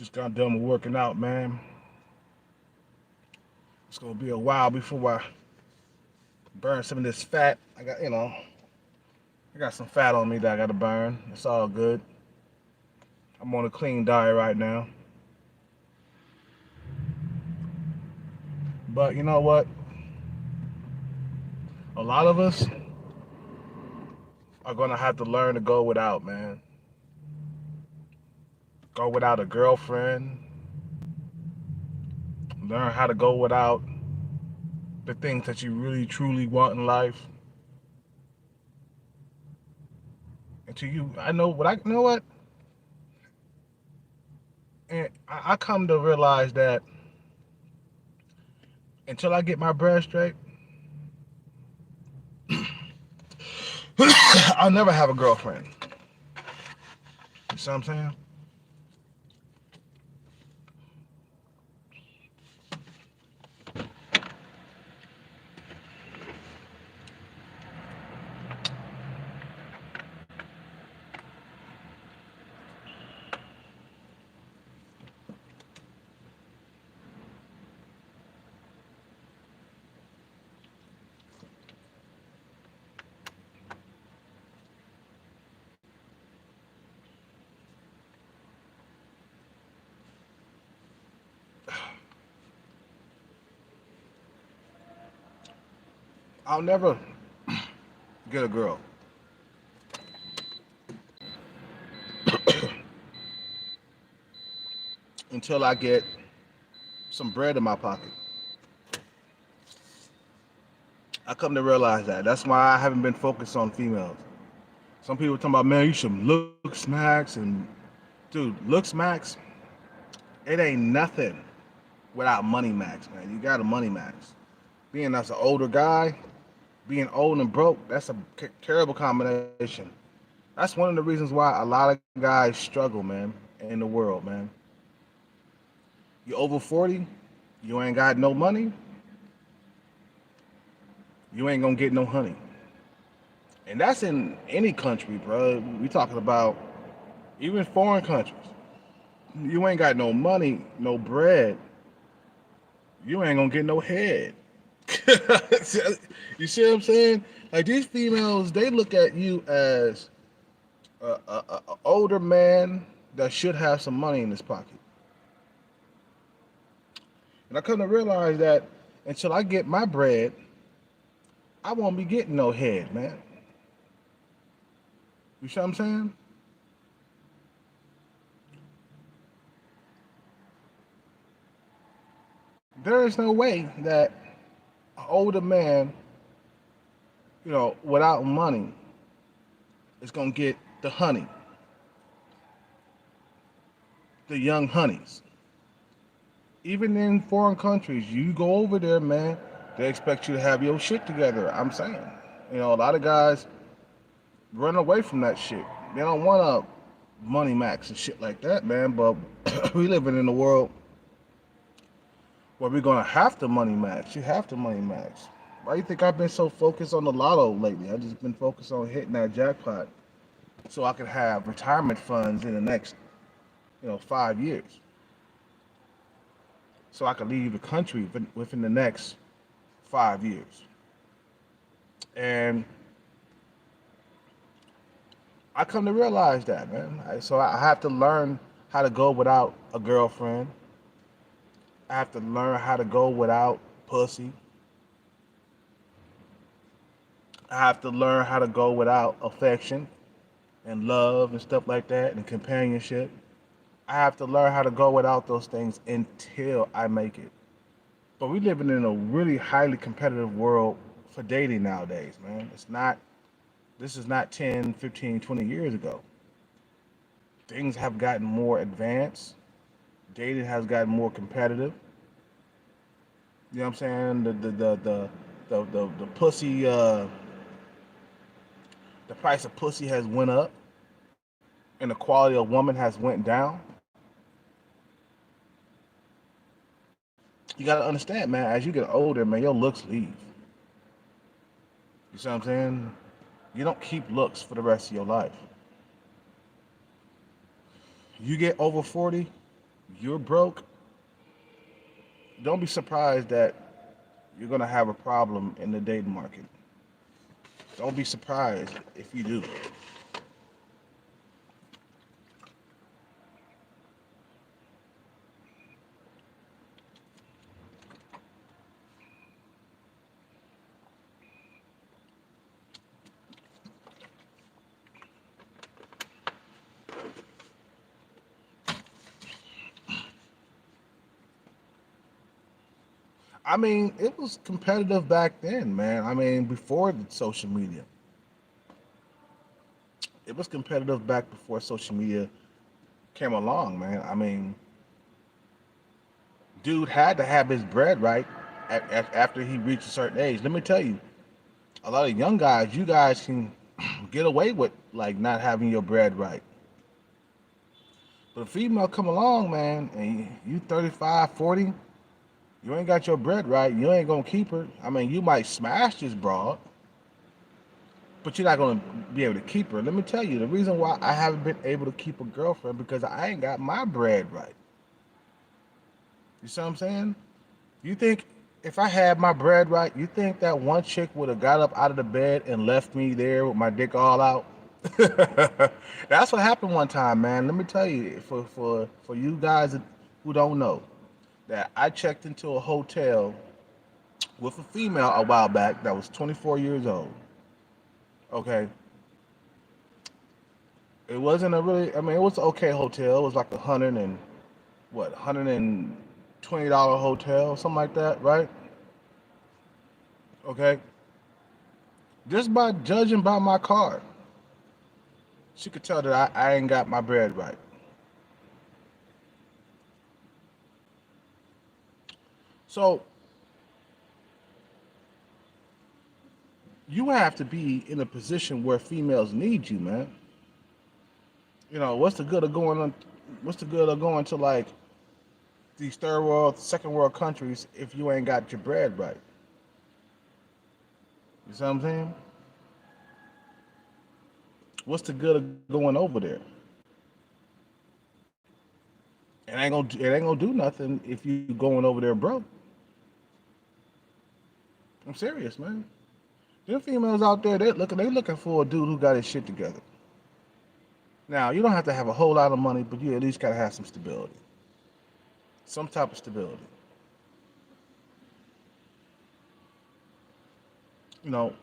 Just got done with working out, man. It's gonna be a while before I burn some of this fat. I got some fat on me that I gotta burn. It's all good. I'm on a clean diet right now. But you know what? A lot of us are gonna have to learn to go without, man. Go without a girlfriend. Learn how to go without the things that you really truly want in life. Until I know what you know what? And I come to realize that until I get my bread straight, I'll never have a girlfriend. You see what I'm saying? I'll never get a girl until I get some bread in my pocket. I come to realize that. That's why I haven't been focused on females. Some people talking about, man, you should look smacks and dude, looks max, it ain't nothing without money max, man. You got a money max. Being as an older guy, being old and broke, that's a terrible combination. That's one of the reasons why a lot of guys struggle, man, in the world, man. You over 40, you ain't got no money, you ain't gonna get no honey. And that's in any country, bro. We talking about even foreign countries. You ain't got no money, no bread, you ain't gonna get no head. You see what I'm saying? Like these females, they look at you as a older man that should have some money in his pocket. And I come to realize that until I get my bread, I won't be getting no head, man. You see what I'm saying? There is no way that an older man, without money, is gonna get the honey, the young honeys. Even in foreign countries, you go over there, man, they expect you to have your shit together. I'm saying, a lot of guys run away from that shit. They don't want to money max and shit like that, man. But we living in a world where we're gonna have to money max. You have to money max. Why do you think I've been so focused on the lotto lately? I've just been focused on hitting that jackpot so I can have retirement funds in the next, 5 years. So I can leave the country within the next 5 years. And I come to realize that, man. So I have to learn how to go without a girlfriend. I have to learn how to go without pussy. I have to learn how to go without affection and love and stuff like that and companionship. I have to learn how to go without those things until I make it. But we're living in a really highly competitive world for dating nowadays, man. This is not 10, 15, 20 years ago. Things have gotten more advanced. Dating has gotten more competitive. You know what I'm saying? The pussy, the price of pussy has went up, and the quality of woman has went down. You gotta understand, man. As you get older, man, your looks leave. You see what I'm saying? You don't keep looks for the rest of your life. You get over 40, you're broke, don't be surprised that you're gonna have a problem in the dating market. Don't be surprised if you do. I mean, it was competitive back then, man. I mean, before the social media, it was competitive back before social media came along, man. I mean, dude had to have his bread right after he reached a certain age. Let me tell you, a lot of young guys, you guys can get away with like not having your bread right. But a female come along, man, and you 35, 40, you ain't got your bread right, you ain't gonna keep her. I mean, you might smash this broad, but you're not gonna be able to keep her. Let me tell you, the reason why I haven't been able to keep a girlfriend because I ain't got my bread right. You see what I'm saying? You think if I had my bread right, you think that one chick would have got up out of the bed and left me there with my dick all out? That's what happened one time, man. Let me tell you, for you guys who don't know, that I checked into a hotel with a female a while back that was 24 years old. Okay, it wasn't a really. I mean, it was an okay hotel. It was like 120 dollar hotel, something like that, right? Okay, just by judging by my card, she could tell that I ain't got my bread right. So you have to be in a position where females need you, man. What's the good of going on? What's the good of going to like these third world, second world countries if you ain't got your bread right? You see what I'm saying? What's the good of going over there? It ain't gonna do nothing if you going over there broke. I'm serious, man. Them females out there, they looking for a dude who got his shit together. Now you don't have to have a whole lot of money, but you at least gotta have some stability, some type of stability. You know,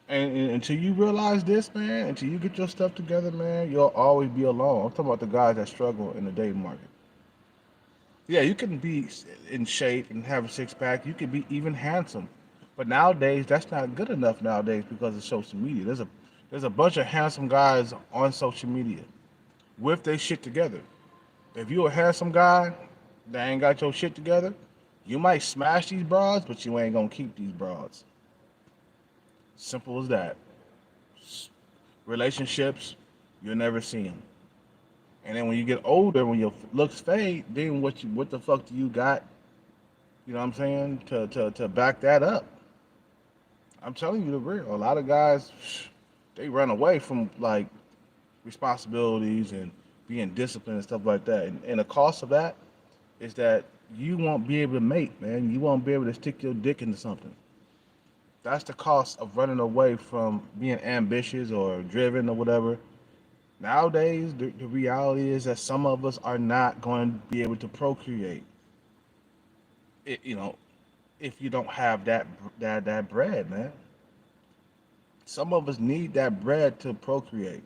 and until you realize this, man, until you get your stuff together, man, you'll always be alone. I'm talking about the guys that struggle in the dating market. Yeah, you can be in shape and have a six pack. You can be even handsome, but nowadays that's not good enough nowadays because of social media. There's a bunch of handsome guys on social media with their shit together. If you a handsome guy that ain't got your shit together, you might smash these broads, but you ain't gonna keep these broads. Simple as that. Relationships, you'll never see them. And then when you get older, when your looks fade, then what the fuck do you got? You know what I'm saying? To back that up. I'm telling you the real. A lot of guys, they run away from like responsibilities and being disciplined and stuff like that. And the cost of that is that you won't be able to mate, man. You won't be able to stick your dick into something. That's the cost of running away from being ambitious or driven or whatever. Nowadays, the reality is that some of us are not going to be able to procreate. It, you know, if you don't have that bread, man. Some of us need that bread to procreate.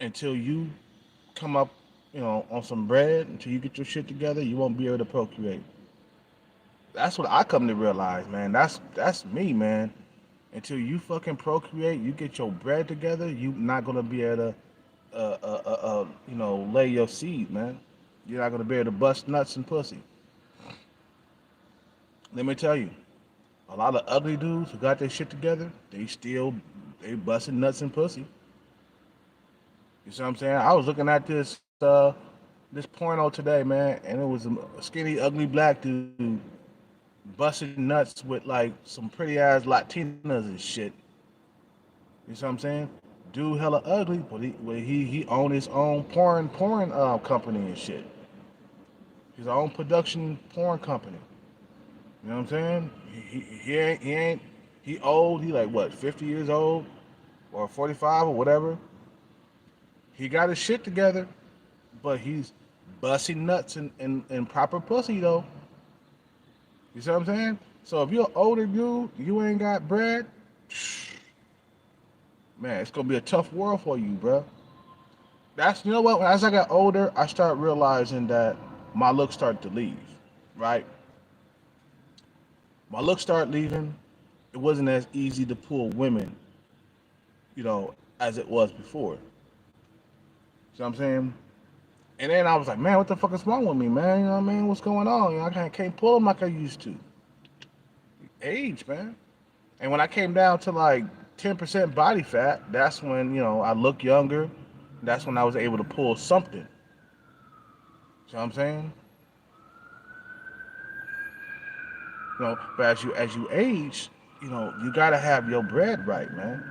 Until you come up, on some bread, until you get your shit together, you won't be able to procreate. That's what I come to realize, man. That's me, man. Until you fucking procreate, you get your bread together, you not gonna be able to, lay your seed, man. You're not gonna be able to bust nuts and pussy. Let me tell you, a lot of ugly dudes who got their shit together, they busting nuts and pussy. You see what I'm saying? I was looking at this porno today, man, and it was a skinny, ugly black dude busting nuts with like some pretty ass Latinas and shit. You see what I'm saying? dude hella ugly, but he owned his own porn company and shit. His own production porn company. You know what I'm saying? He old. He like what 50 years old or 45 or whatever. He got his shit together, but he's busting nuts and proper pussy though. You see what I'm saying? So if you're an older dude, you ain't got bread, man, it's gonna be a tough world for you, bro. That's you know what. As I got older, I started realizing that my looks started to leave. Right, my looks started leaving. It wasn't as easy to pull women, as it was before. See what I'm saying? And then I was like, man, what the fuck is wrong with me, man? You know what I mean? What's going on? I can't pull them like I used to. Age, man. And when I came down to like 10% body fat, that's when, I look younger. That's when I was able to pull something. See what I'm saying? But as you age, you gotta have your bread right, man.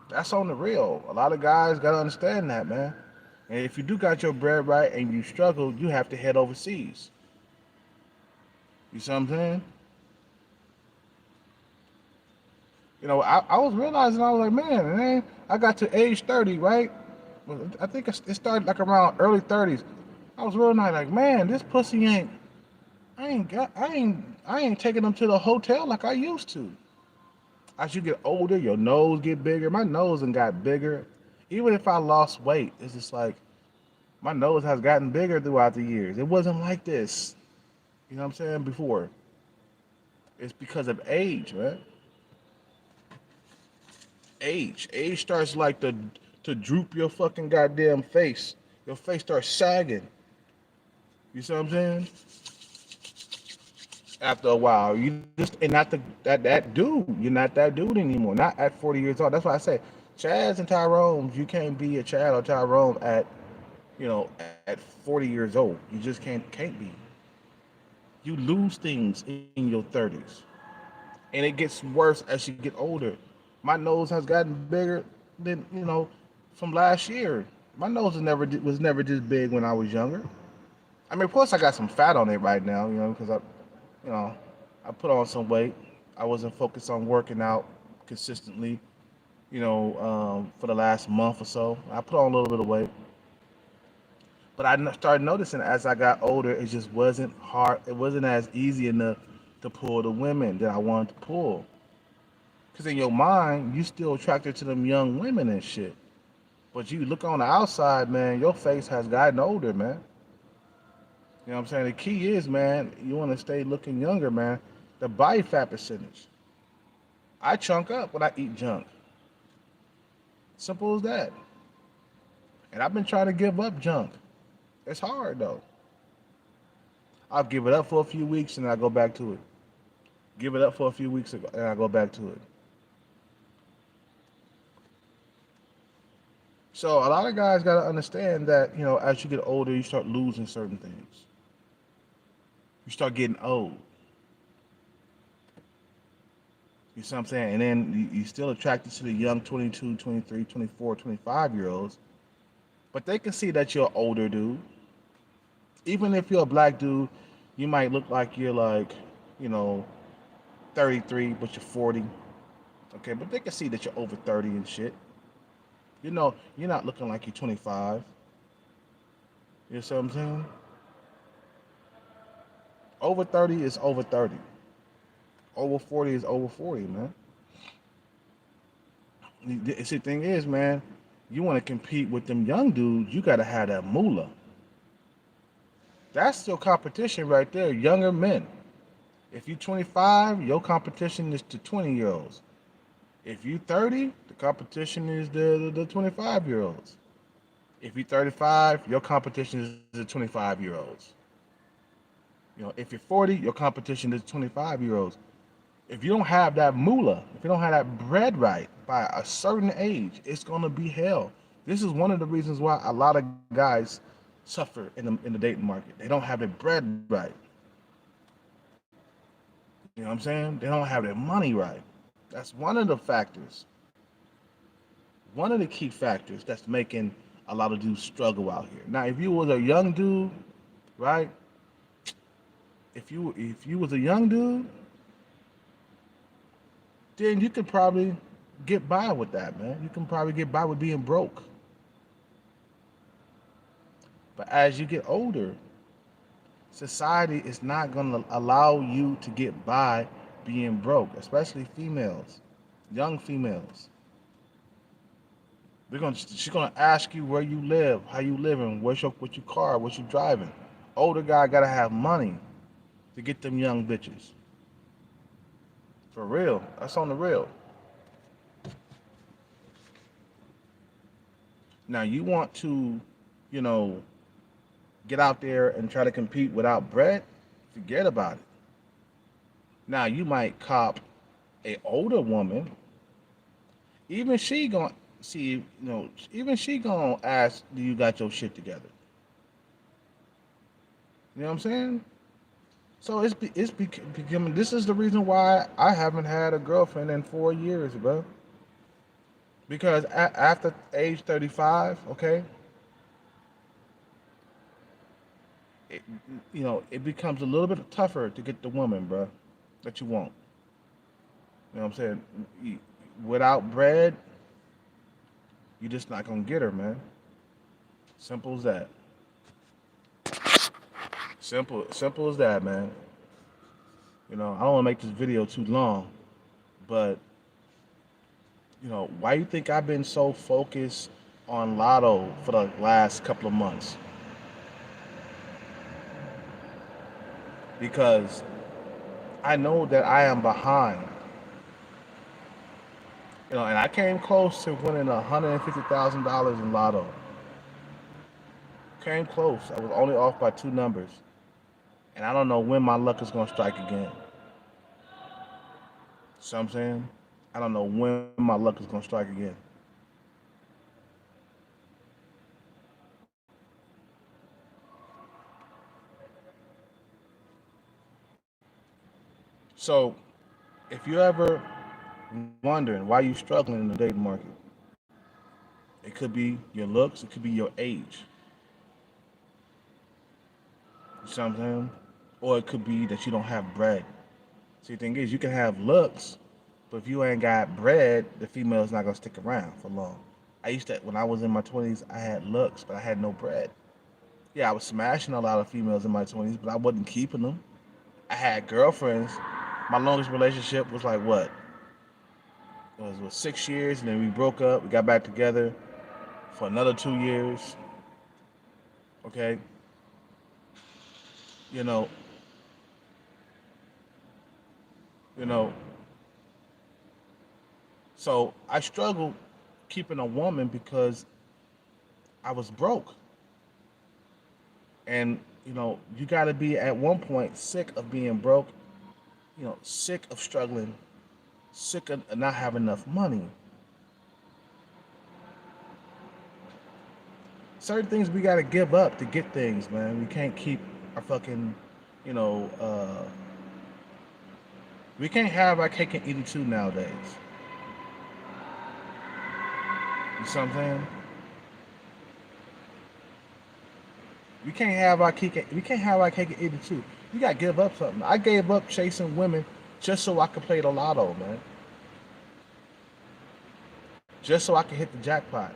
That's on the real. A lot of guys gotta understand that, man. And if you do got your bread right and you struggle, you have to head overseas. You see what I'm saying? I was realizing, I was like, man, I got to age 30, right? Well, I think it started like around early 30s. I was real nice, like, man, this pussy ain't, I ain't taking them to the hotel like I used to. As you get older, your nose get bigger. My nose and got bigger. Even if I lost weight, it's just like my nose has gotten bigger throughout the years. It wasn't like this, you know what I'm saying, before. It's because of age, man. Age starts like to droop your fucking goddamn face. Your face starts sagging. You see what I'm saying? After a while, you just and not that dude. You're not that dude anymore. Not at 40 years old. That's why I say, Chads and Tyrones, you can't be a Chad or Tyrone at at 40 years old. You just can't be. You lose things in your 30s, and it gets worse as you get older. My nose has gotten bigger than from last year. My nose was never this big when I was younger. I mean, plus I got some fat on it right now, because you know, I put on some weight. I wasn't focused on working out consistently, for the last month or so. I put on a little bit of weight, but started noticing as I got older, it just wasn't hard. It wasn't as easy enough to pull the women that I wanted to pull. Because in your mind, you still attracted to them young women and shit. But you look on the outside, man, your face has gotten older, man. You know what I'm saying? The key is, man, you want to stay looking younger, man. The body fat percentage. I chunk up when I eat junk. Simple as that. And I've been trying to give up junk. It's hard though. I'll give it up for a few weeks and I go back to it. Give it up for a few weeks and I go back to it. So a lot of guys got to understand that, as you get older, you start losing certain things. You start getting old. You see what I'm saying? And then you still attracted to the young 22, 23, 24, 25 year olds. But they can see that you're an older dude. Even if you're a black dude, you might look like you're like, you know, 33, but you're 40. Okay, but they can see that you're over 30 and shit. You're not looking like you're 25. You see what I'm saying? Over 30 is over 30. Over 40 is over 40, man. See, the thing is, man, you want to compete with them young dudes, you got to have that moolah. That's your competition right there, younger men. If you're 25, your competition is to 20-year-olds. If you're 30, the competition is the 25-year-olds. If you're 35, your competition is the 25-year-olds. If you're 40, your competition is 25-year-olds. If you don't have that moolah, if you don't have that bread right by a certain age, it's gonna be hell. This is one of the reasons why a lot of guys suffer in the dating market. They don't have their bread right. You know what I'm saying? They don't have their money right. That's one of the factors. one of the key factors that's making a lot of dudes struggle out here. Now, if you was a young dude, right? If you was a young dude, then you could probably get by with that, man. You can probably get by with being broke. But as you get older, society is not going to allow you to get by being broke, especially females, young females. She's gonna ask you where you live, how you living, what's your car, what you driving. Older guy gotta have money to get them young bitches. For real, that's on the real. Now you want to, you know, get out there and try to compete without bread, forget about it. Now you might cop a older woman, even she gonna see, even she gonna ask, do you got your shit together? You know what I'm saying? So becoming. This is the reason why I haven't had a girlfriend in 4 years, bro. Because after age 35, okay, it, it becomes a little bit tougher to get the woman, bro, that you want. You know what I'm saying? Without bread, you're just not gonna get her, man. Simple as that. Simple as that, man. I don't want to make this video too long, but why you think I've been so focused on Lotto for the last couple of months? Because I know that I am behind. And I came close to winning $150,000 in Lotto. Came close. I was only off by two numbers. And I don't know when my luck is gonna strike again. See what I'm saying? I don't know when my luck is gonna strike again. So if you're ever wondering why you're struggling in the dating market, it could be your looks, it could be your age. You see what I'm saying? Or it could be that you don't have bread. See, the thing is, you can have looks, but if you ain't got bread, the female's not gonna stick around for long. When I was in my 20s, I had looks, but I had no bread. Yeah, I was smashing a lot of females in my 20s, but I wasn't keeping them. I had girlfriends. My longest relationship was like what? It was 6 years, and then we broke up. We got back together for another 2 years. Okay, you know, you know. So I struggled keeping a woman because I was broke. And you got to be at one point sick of being broke, sick of struggling, sick of not having enough money. Certain things we got to give up to get things, man. We can't keep our fucking, you know, uh, we can't have our cake and eat it too nowadays. You see what I'm saying? We can't have our cake and eat it too. You got to give up something. I gave up chasing women just so I could play the lotto, man. Just so I could hit the jackpot.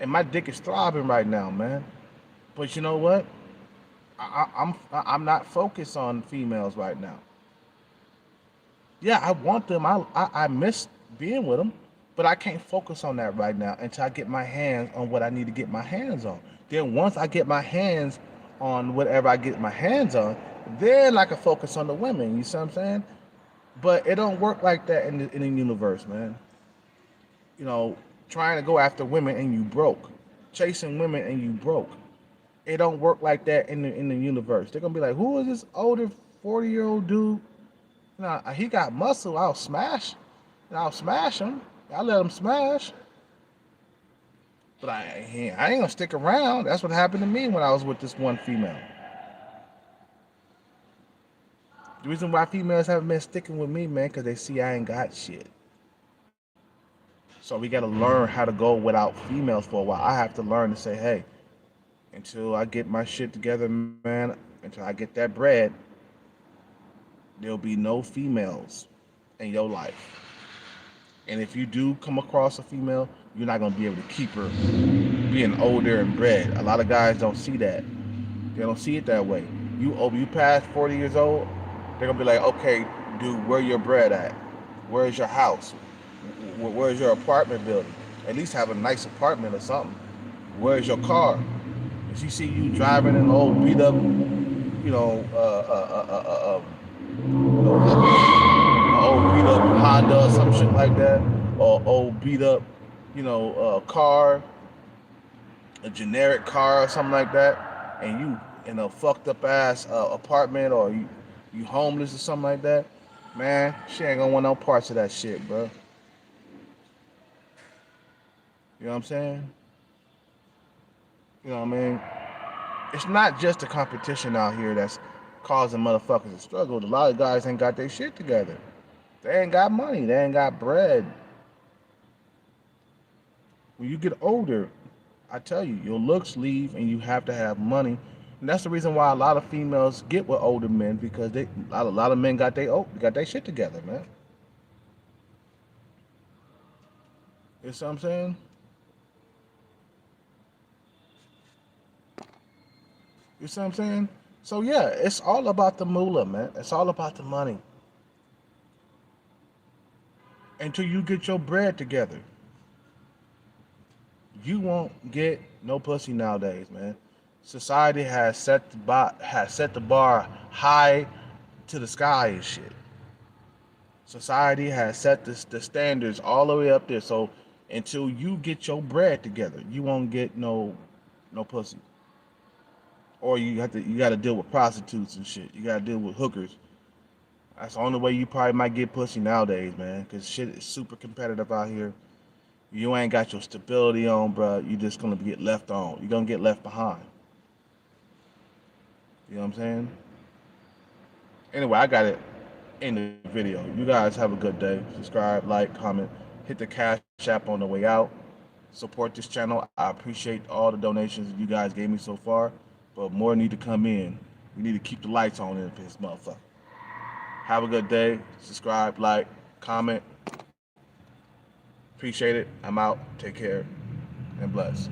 And my dick is throbbing right now, man. But you know what? I'm not focused on females right now. Yeah, I want them. I miss being with them, but I can't focus on that right now until I get my hands on what I need to get my hands on. Then once I get my hands on whatever I get my hands on, then I can focus on the women. You see what I'm saying? But it don't work like that in the universe, man. You know, trying to go after women and you broke, chasing women and you broke. It don't work like that in the universe. They're gonna be like, who is this older 40-year-old dude? Now he got muscle. I'll smash. I'll smash him. I'll let him smash. But I ain't gonna stick around. That's what happened to me when I was with this one female. The reason why females haven't been sticking with me, man, because they see I ain't got shit. So So we got to learn how to go without females for a while. I have to learn to say, hey, until I get my shit together, man, until I get that bread, there'll be no females in your life. And if you do come across a female, you're not gonna be able to keep her being older and bred. A lot of guys don't see that. They don't see it that way. You past 40 years old, they're gonna be like, okay, dude, where your bread at? Where's your house? Where's your apartment building? At least have a nice apartment or something. Where's your car? If she see you driving an old beat up, an old beat up Honda or some shit like that, or old beat up, car, a generic car or something like that, and you in a fucked up ass apartment, or you homeless or something like that, man, she ain't gonna want no parts of that shit, bro. You know what I'm saying? You know what I mean? It's not just the competition out here that's causing motherfuckers to struggle. A lot of guys ain't got their shit together. They ain't got money. They ain't got bread. When you get older, I tell you, your looks leave, and you have to have money. And that's the reason why a lot of females get with older men, because a lot of men got their shit together, man. You see what I'm saying? You see what I'm saying? So yeah, it's all about the moolah, man. It's all about the money. Until you get your bread together, you won't get no pussy nowadays, man. Society has set the bar high to the sky and shit. Society has set the standards all the way up there. So until you get your bread together, you won't get no pussy. Or you got to deal with prostitutes and shit. You got to deal with hookers. That's the only way you probably might get pussy nowadays, man. Cause shit is super competitive out here. You ain't got your stability on, bro. You just gonna get left on. You're gonna get left behind. You know what I'm saying? Anyway, I got it in the video. You guys have a good day. Subscribe, like, comment, hit the Cash App on the way out. Support this channel. I appreciate all the donations you guys gave me so far, but more need to come in. We need to keep the lights on in this motherfucker. Have a good day. Subscribe, like, comment. Appreciate it. I'm out. Take care and bless.